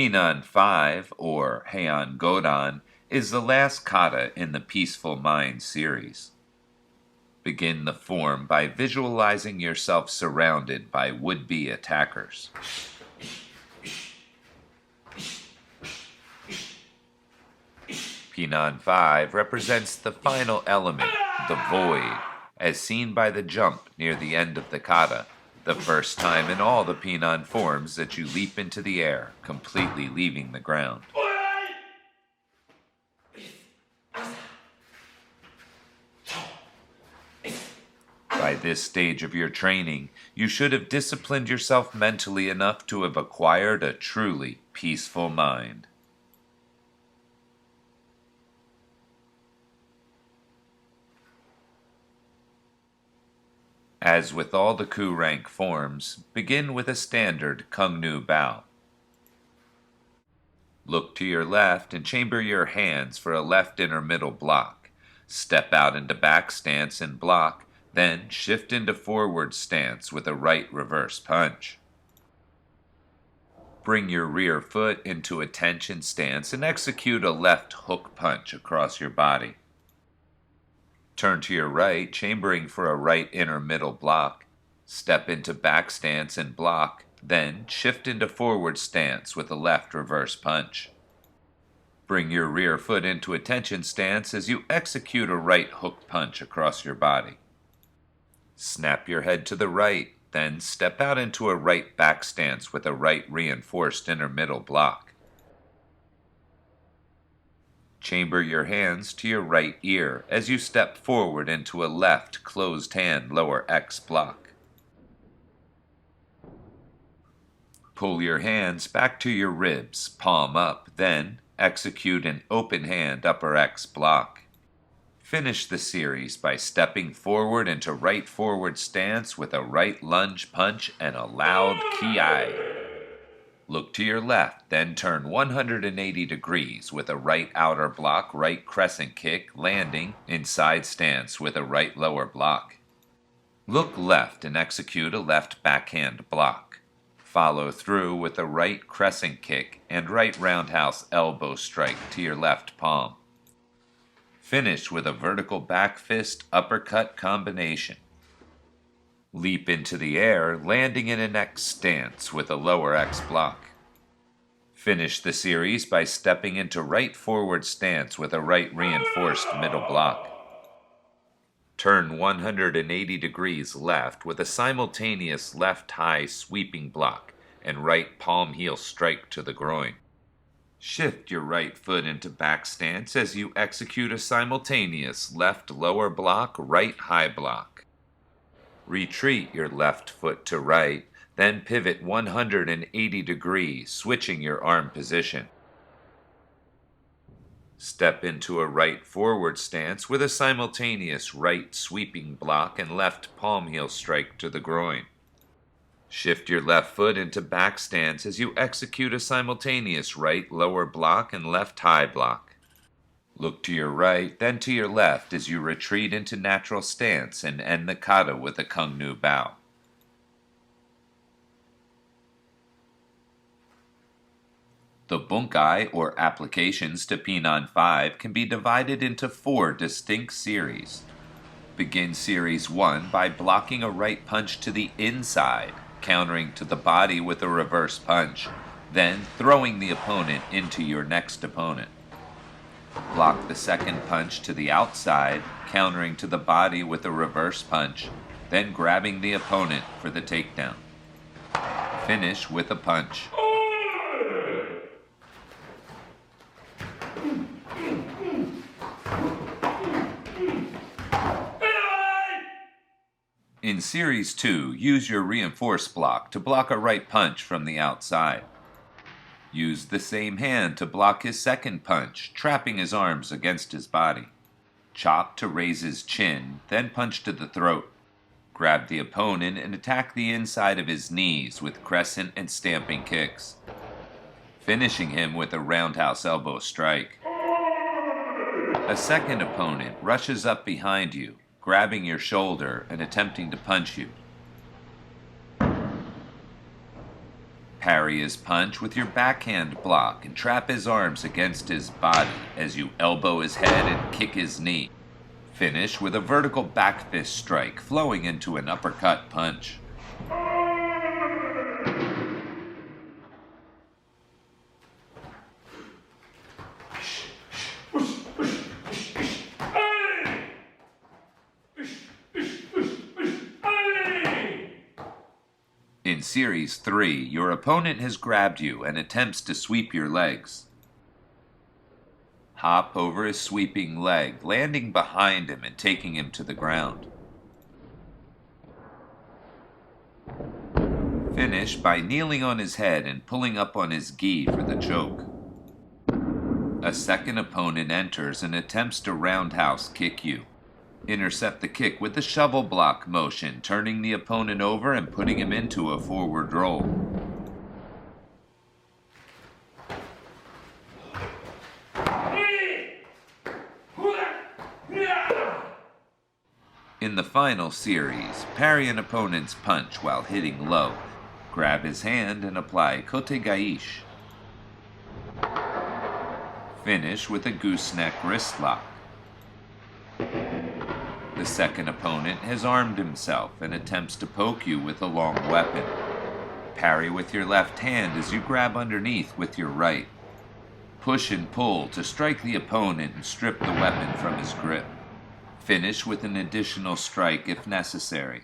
Pinan 5, or Heian Godan, is the last kata in the Peaceful Mind series. Begin the form by visualizing yourself surrounded by would-be attackers. Pinan 5 represents the final element, the void, as seen by the jump near the end of the kata, the first time in all the Pinan forms that you leap into the air, completely leaving the ground. By this stage of your training, you should have disciplined yourself mentally enough to have acquired a truly peaceful mind. As with all the Ku rank forms, begin with a standard Kung Nu bow. Look to your left and chamber your hands for a left inner middle block. Step out into back stance and block, then shift into forward stance with a right reverse punch. Bring your rear foot into attention stance and execute a left hook punch across your body. Turn to your right, chambering for a right inner middle block. Step into back stance and block, then shift into forward stance with a left reverse punch. Bring your rear foot into attention stance as you execute a right hook punch across your body. Snap your head to the right, then step out into a right back stance with a right reinforced inner middle block. Chamber your hands to your right ear as you step forward into a left closed hand lower X block. Pull your hands back to your ribs, palm up, then execute an open hand upper X block. Finish the series by stepping forward into right forward stance with a right lunge punch and a loud ki. Look to your left, then turn 180 degrees with a right outer block, right crescent kick, landing in side stance with a right lower block. Look left and execute a left backhand block. Follow through with a right crescent kick and right roundhouse elbow strike to your left palm. Finish with a vertical back fist uppercut combination. Leap into the air, landing in an X stance with a lower X block. Finish the series by stepping into right forward stance with a right reinforced middle block. Turn 180 degrees left with a simultaneous left high sweeping block and right palm heel strike to the groin. Shift your right foot into back stance as you execute a simultaneous left lower block, right high block. Retreat your left foot to right, then pivot 180 degrees, switching your arm position. Step into a right forward stance with a simultaneous right sweeping block and left palm heel strike to the groin. Shift your left foot into back stance as you execute a simultaneous right lower block and left high block. Look to your right, then to your left as you retreat into natural stance and end the kata with a Kung Nu bow. The bunkai, or applications to Pinan 5, can be divided into 4 distinct series. Begin Series 1 by blocking a right punch to the inside, countering to the body with a reverse punch, then throwing the opponent into your next opponent. Block the second punch to the outside, countering to the body with a reverse punch, then grabbing the opponent for the takedown. Finish with a punch. In Series 2, use your reinforced block to block a right punch from the outside. Use the same hand to block his second punch, trapping his arms against his body. Chop to raise his chin, then punch to the throat. Grab the opponent and attack the inside of his knees with crescent and stamping kicks, finishing him with a roundhouse elbow strike. A second opponent rushes up behind you, grabbing your shoulder and attempting to punch you. Parry his punch with your backhand block and trap his arms against his body as you elbow his head and kick his knee. Finish with a vertical back fist strike flowing into an uppercut punch. In Series 3, your opponent has grabbed you and attempts to sweep your legs. Hop over his sweeping leg, landing behind him and taking him to the ground. Finish by kneeling on his head and pulling up on his gi for the choke. A second opponent enters and attempts to roundhouse kick you. Intercept the kick with the shovel block motion, turning the opponent over and putting him into a forward roll. In the final series, parry an opponent's punch while hitting low. Grab his hand and apply kote gaishi. Finish with a gooseneck wrist lock. The second opponent has armed himself and attempts to poke you with a long weapon. Parry with your left hand as you grab underneath with your right. Push and pull to strike the opponent and strip the weapon from his grip. Finish with an additional strike if necessary.